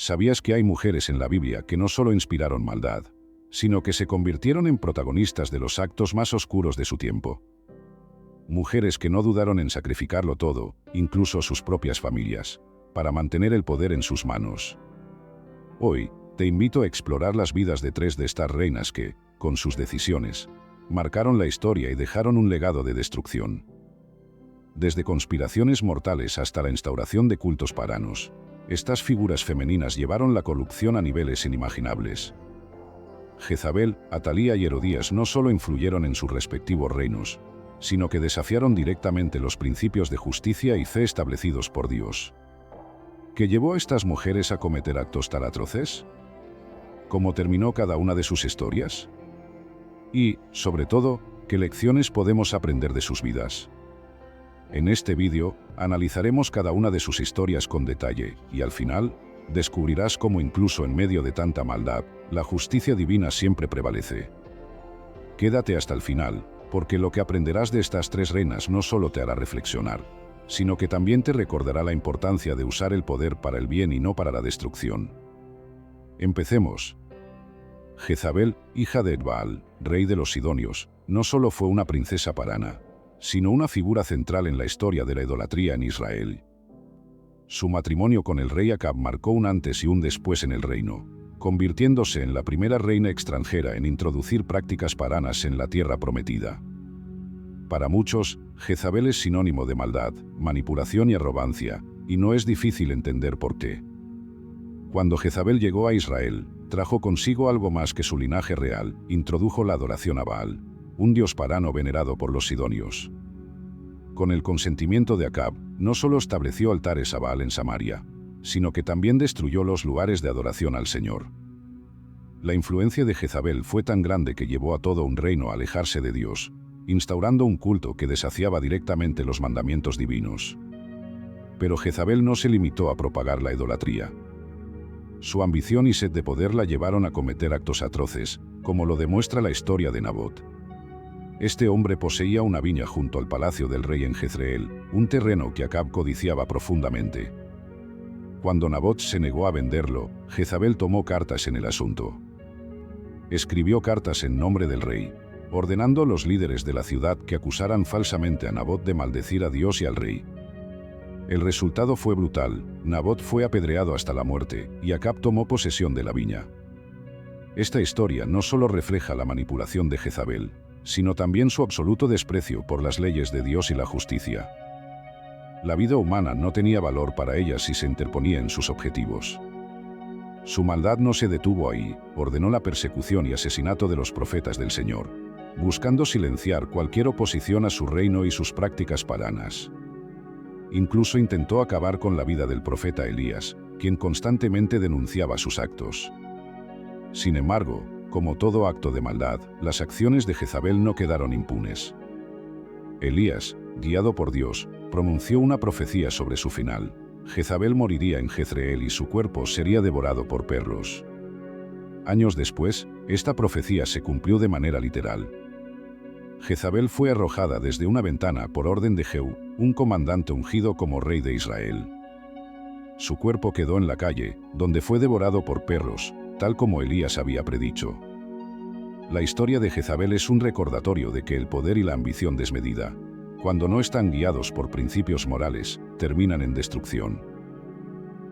¿Sabías que hay mujeres en la Biblia que no solo inspiraron maldad, sino que se convirtieron en protagonistas de los actos más oscuros de su tiempo? Mujeres que no dudaron en sacrificarlo todo, incluso sus propias familias, para mantener el poder en sus manos. Hoy, te invito a explorar las vidas de 3 de estas reinas que, con sus decisiones, marcaron la historia y dejaron un legado de destrucción. Desde conspiraciones mortales hasta la instauración de cultos paganos, estas figuras femeninas llevaron la corrupción a niveles inimaginables. Jezabel, Atalía y Herodías no solo influyeron en sus respectivos reinos, sino que desafiaron directamente los principios de justicia y fe establecidos por Dios. ¿Qué llevó a estas mujeres a cometer actos tan atroces? ¿Cómo terminó cada una de sus historias? Y, sobre todo, ¿qué lecciones podemos aprender de sus vidas? En este vídeo, analizaremos cada una de sus historias con detalle, y al final, descubrirás cómo incluso en medio de tanta maldad, la justicia divina siempre prevalece. Quédate hasta el final, porque lo que aprenderás de estas 3 reinas no solo te hará reflexionar, sino que también te recordará la importancia de usar el poder para el bien y no para la destrucción. Empecemos. Jezabel, hija de Baal, rey de los Sidonios, no solo fue una princesa pagana, sino una figura central en la historia de la idolatría en Israel. Su matrimonio con el rey Acab marcó un antes y un después en el reino, convirtiéndose en la primera reina extranjera en introducir prácticas paganas en la tierra prometida. Para muchos, Jezabel es sinónimo de maldad, manipulación y arrogancia, y no es difícil entender por qué. Cuando Jezabel llegó a Israel, trajo consigo algo más que su linaje real, introdujo la adoración a Baal, un dios pagano venerado por los sidonios. Con el consentimiento de Acab, no solo estableció altares a Baal en Samaria, sino que también destruyó los lugares de adoración al Señor. La influencia de Jezabel fue tan grande que llevó a todo un reino a alejarse de Dios, instaurando un culto que desafiaba directamente los mandamientos divinos. Pero Jezabel no se limitó a propagar la idolatría. Su ambición y sed de poder la llevaron a cometer actos atroces, como lo demuestra la historia de Nabot. Este hombre poseía una viña junto al palacio del rey en Jezreel, un terreno que Acab codiciaba profundamente. Cuando Nabot se negó a venderlo, Jezabel tomó cartas en el asunto. Escribió cartas en nombre del rey, ordenando a los líderes de la ciudad que acusaran falsamente a Nabot de maldecir a Dios y al rey. El resultado fue brutal, Nabot fue apedreado hasta la muerte, y Acab tomó posesión de la viña. Esta historia no solo refleja la manipulación de Jezabel, sino también su absoluto desprecio por las leyes de Dios y la justicia. La vida humana no tenía valor para ella si se interponía en sus objetivos. Su maldad no se detuvo ahí, ordenó la persecución y asesinato de los profetas del Señor, buscando silenciar cualquier oposición a su reino y sus prácticas paganas. Incluso intentó acabar con la vida del profeta Elías, quien constantemente denunciaba sus actos. Sin embargo, como todo acto de maldad, las acciones de Jezabel no quedaron impunes. Elías, guiado por Dios, pronunció una profecía sobre su final. Jezabel moriría en Jezreel y su cuerpo sería devorado por perros. Años después, esta profecía se cumplió de manera literal. Jezabel fue arrojada desde una ventana por orden de Jehú, un comandante ungido como rey de Israel. Su cuerpo quedó en la calle, donde fue devorado por perros, tal como Elías había predicho. La historia de Jezabel es un recordatorio de que el poder y la ambición desmedida, cuando no están guiados por principios morales, terminan en destrucción.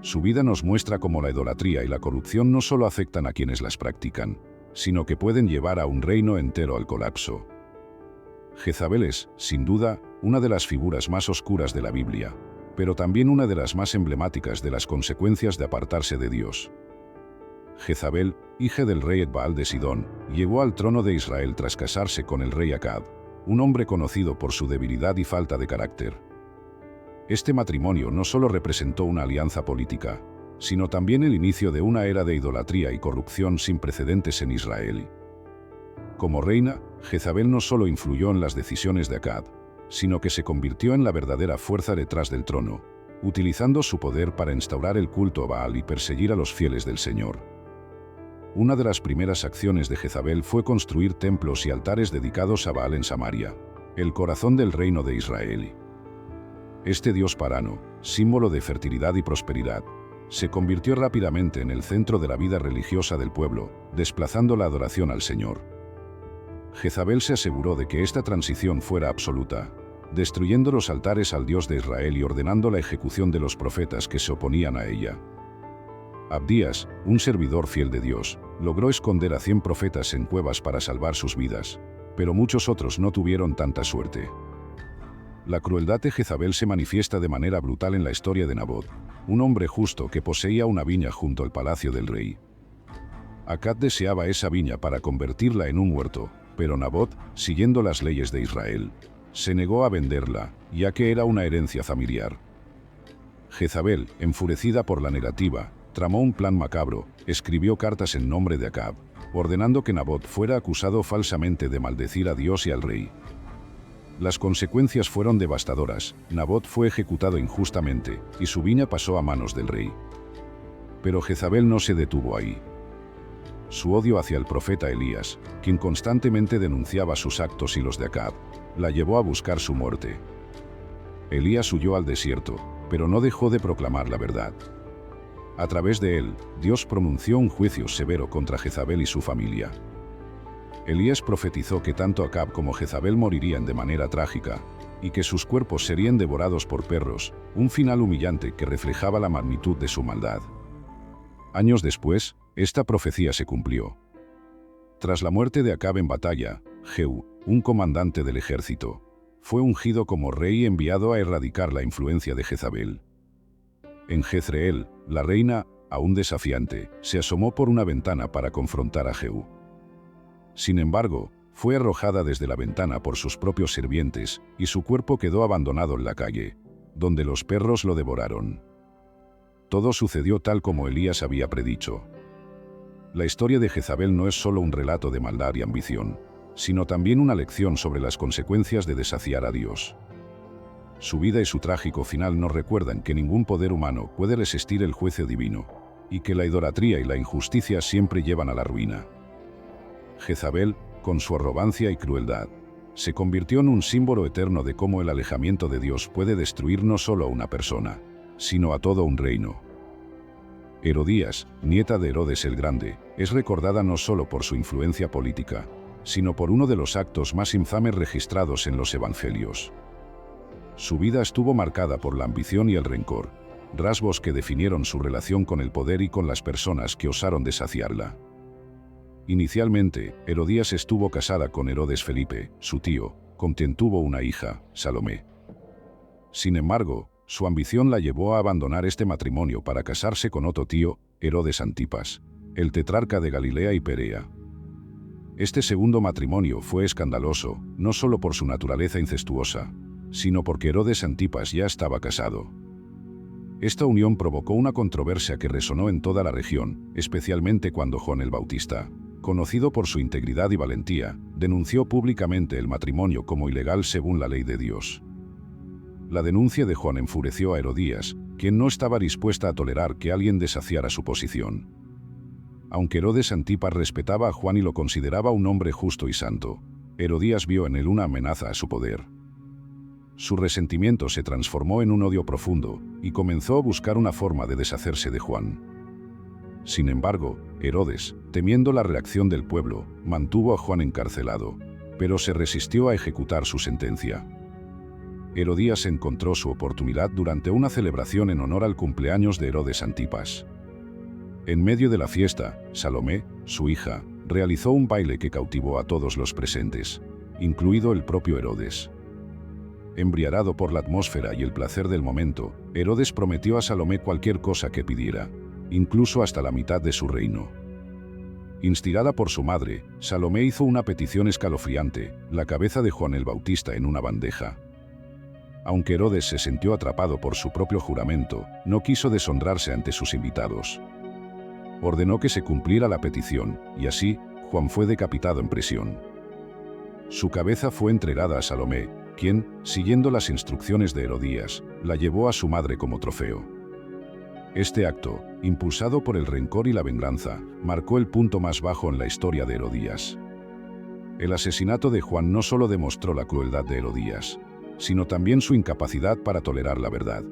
Su vida nos muestra cómo la idolatría y la corrupción no solo afectan a quienes las practican, sino que pueden llevar a un reino entero al colapso. Jezabel es, sin duda, una de las figuras más oscuras de la Biblia, pero también una de las más emblemáticas de las consecuencias de apartarse de Dios. Jezabel, hija del rey Baal de Sidón, llegó al trono de Israel tras casarse con el rey Acab, un hombre conocido por su debilidad y falta de carácter. Este matrimonio no solo representó una alianza política, sino también el inicio de una era de idolatría y corrupción sin precedentes en Israel. Como reina, Jezabel no solo influyó en las decisiones de Acab, sino que se convirtió en la verdadera fuerza detrás del trono, utilizando su poder para instaurar el culto a Baal y perseguir a los fieles del Señor. Una de las primeras acciones de Jezabel fue construir templos y altares dedicados a Baal en Samaria, el corazón del reino de Israel. Este dios pagano, símbolo de fertilidad y prosperidad, se convirtió rápidamente en el centro de la vida religiosa del pueblo, desplazando la adoración al Señor. Jezabel se aseguró de que esta transición fuera absoluta, destruyendo los altares al Dios de Israel y ordenando la ejecución de los profetas que se oponían a ella. Abdías, un servidor fiel de Dios, logró esconder a 100 profetas en cuevas para salvar sus vidas, pero muchos otros no tuvieron tanta suerte. La crueldad de Jezabel se manifiesta de manera brutal en la historia de Nabot, un hombre justo que poseía una viña junto al palacio del rey. Acab deseaba esa viña para convertirla en un huerto, pero Nabot, siguiendo las leyes de Israel, se negó a venderla, ya que era una herencia familiar. Jezabel, enfurecida por la negativa, tramó un plan macabro, escribió cartas en nombre de Acab, ordenando que Nabot fuera acusado falsamente de maldecir a Dios y al rey. Las consecuencias fueron devastadoras. Nabot fue ejecutado injustamente, y su viña pasó a manos del rey. Pero Jezabel no se detuvo ahí. Su odio hacia el profeta Elías, quien constantemente denunciaba sus actos y los de Acab, la llevó a buscar su muerte. Elías huyó al desierto, pero no dejó de proclamar la verdad. A través de él, Dios pronunció un juicio severo contra Jezabel y su familia. Elías profetizó que tanto Acab como Jezabel morirían de manera trágica, y que sus cuerpos serían devorados por perros, un final humillante que reflejaba la magnitud de su maldad. Años después, esta profecía se cumplió. Tras la muerte de Acab en batalla, Jehú, un comandante del ejército, fue ungido como rey y enviado a erradicar la influencia de Jezabel. En Jezreel, la reina, aún desafiante, se asomó por una ventana para confrontar a Jehú. Sin embargo, fue arrojada desde la ventana por sus propios sirvientes, y su cuerpo quedó abandonado en la calle, donde los perros lo devoraron. Todo sucedió tal como Elías había predicho. La historia de Jezabel no es solo un relato de maldad y ambición, sino también una lección sobre las consecuencias de desafiar a Dios. Su vida y su trágico final nos recuerdan que ningún poder humano puede resistir el juicio divino, y que la idolatría y la injusticia siempre llevan a la ruina. Jezabel, con su arrogancia y crueldad, se convirtió en un símbolo eterno de cómo el alejamiento de Dios puede destruir no solo a una persona, sino a todo un reino. Herodías, nieta de Herodes el Grande, es recordada no solo por su influencia política, sino por uno de los actos más infames registrados en los evangelios. Su vida estuvo marcada por la ambición y el rencor, rasgos que definieron su relación con el poder y con las personas que osaron desafiarla. Inicialmente, Herodías estuvo casada con Herodes Felipe, su tío, con quien tuvo una hija, Salomé. Sin embargo, su ambición la llevó a abandonar este matrimonio para casarse con otro tío, Herodes Antipas, el tetrarca de Galilea y Perea. Este segundo matrimonio fue escandaloso, no solo por su naturaleza incestuosa, sino porque Herodes Antipas ya estaba casado. Esta unión provocó una controversia que resonó en toda la región, especialmente cuando Juan el Bautista, conocido por su integridad y valentía, denunció públicamente el matrimonio como ilegal según la ley de Dios. La denuncia de Juan enfureció a Herodías, quien no estaba dispuesta a tolerar que alguien desafiara su posición. Aunque Herodes Antipas respetaba a Juan y lo consideraba un hombre justo y santo, Herodías vio en él una amenaza a su poder. Su resentimiento se transformó en un odio profundo, y comenzó a buscar una forma de deshacerse de Juan. Sin embargo, Herodes, temiendo la reacción del pueblo, mantuvo a Juan encarcelado, pero se resistió a ejecutar su sentencia. Herodías encontró su oportunidad durante una celebración en honor al cumpleaños de Herodes Antipas. En medio de la fiesta, Salomé, su hija, realizó un baile que cautivó a todos los presentes, incluido el propio Herodes. Embriagado por la atmósfera y el placer del momento, Herodes prometió a Salomé cualquier cosa que pidiera, incluso hasta la mitad de su reino. Instigada por su madre, Salomé hizo una petición escalofriante, la cabeza de Juan el Bautista en una bandeja. Aunque Herodes se sintió atrapado por su propio juramento, no quiso deshonrarse ante sus invitados. Ordenó que se cumpliera la petición, y así, Juan fue decapitado en prisión. Su cabeza fue entregada a Salomé, quien, siguiendo las instrucciones de Herodías, la llevó a su madre como trofeo. Este acto, impulsado por el rencor y la venganza, marcó el punto más bajo en la historia de Herodías. El asesinato de Juan no solo demostró la crueldad de Herodías, sino también su incapacidad para tolerar la verdad.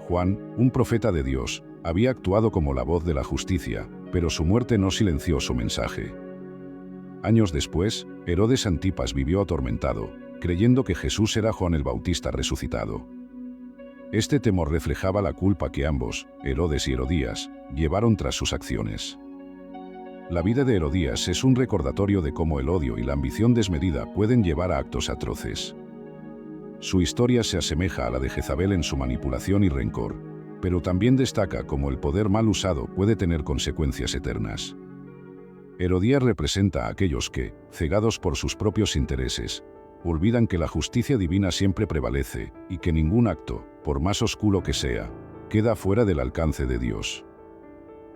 Juan, un profeta de Dios, había actuado como la voz de la justicia, pero su muerte no silenció su mensaje. Años después, Herodes Antipas vivió atormentado, creyendo que Jesús era Juan el Bautista resucitado. Este temor reflejaba la culpa que ambos, Herodes y Herodías, llevaron tras sus acciones. La vida de Herodías es un recordatorio de cómo el odio y la ambición desmedida pueden llevar a actos atroces. Su historia se asemeja a la de Jezabel en su manipulación y rencor, pero también destaca cómo el poder mal usado puede tener consecuencias eternas. Herodías representa a aquellos que, cegados por sus propios intereses, olvidan que la justicia divina siempre prevalece y que ningún acto, por más oscuro que sea, queda fuera del alcance de Dios.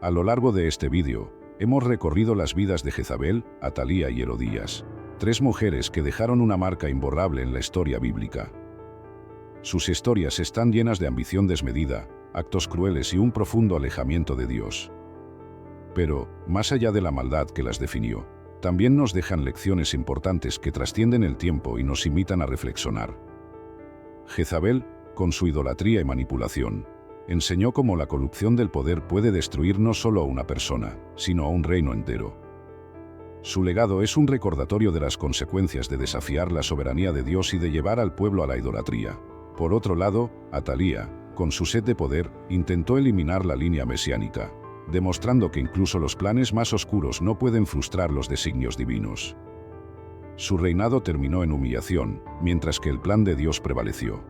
A lo largo de este vídeo, hemos recorrido las vidas de Jezabel, Atalía y Herodías, tres mujeres que dejaron una marca imborrable en la historia bíblica. Sus historias están llenas de ambición desmedida, actos crueles y un profundo alejamiento de Dios. Pero, más allá de la maldad que las definió, también nos dejan lecciones importantes que trascienden el tiempo y nos invitan a reflexionar. Jezabel, con su idolatría y manipulación, enseñó cómo la corrupción del poder puede destruir no solo a una persona, sino a un reino entero. Su legado es un recordatorio de las consecuencias de desafiar la soberanía de Dios y de llevar al pueblo a la idolatría. Por otro lado, Atalía, con su sed de poder, intentó eliminar la línea mesiánica, demostrando que incluso los planes más oscuros no pueden frustrar los designios divinos. Su reinado terminó en humillación, mientras que el plan de Dios prevaleció.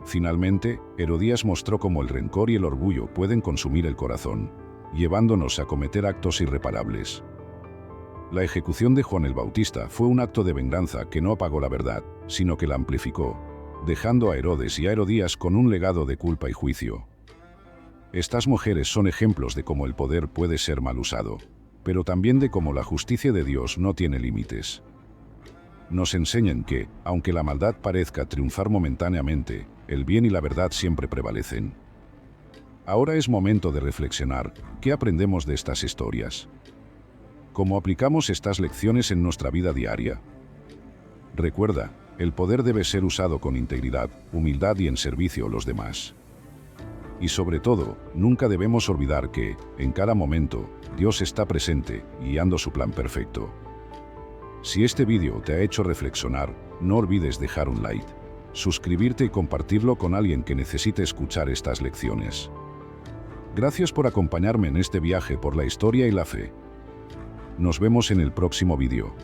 Finalmente, Herodías mostró cómo el rencor y el orgullo pueden consumir el corazón, llevándonos a cometer actos irreparables. La ejecución de Juan el Bautista fue un acto de venganza que no apagó la verdad, sino que la amplificó, dejando a Herodes y a Herodías con un legado de culpa y juicio. Estas mujeres son ejemplos de cómo el poder puede ser mal usado, pero también de cómo la justicia de Dios no tiene límites. Nos enseñan que, aunque la maldad parezca triunfar momentáneamente, el bien y la verdad siempre prevalecen. Ahora es momento de reflexionar, ¿qué aprendemos de estas historias? ¿Cómo aplicamos estas lecciones en nuestra vida diaria? Recuerda, el poder debe ser usado con integridad, humildad y en servicio a los demás. Y sobre todo, nunca debemos olvidar que, en cada momento, Dios está presente, guiando su plan perfecto. Si este vídeo te ha hecho reflexionar, no olvides dejar un like, suscribirte y compartirlo con alguien que necesite escuchar estas lecciones. Gracias por acompañarme en este viaje por la historia y la fe. Nos vemos en el próximo vídeo.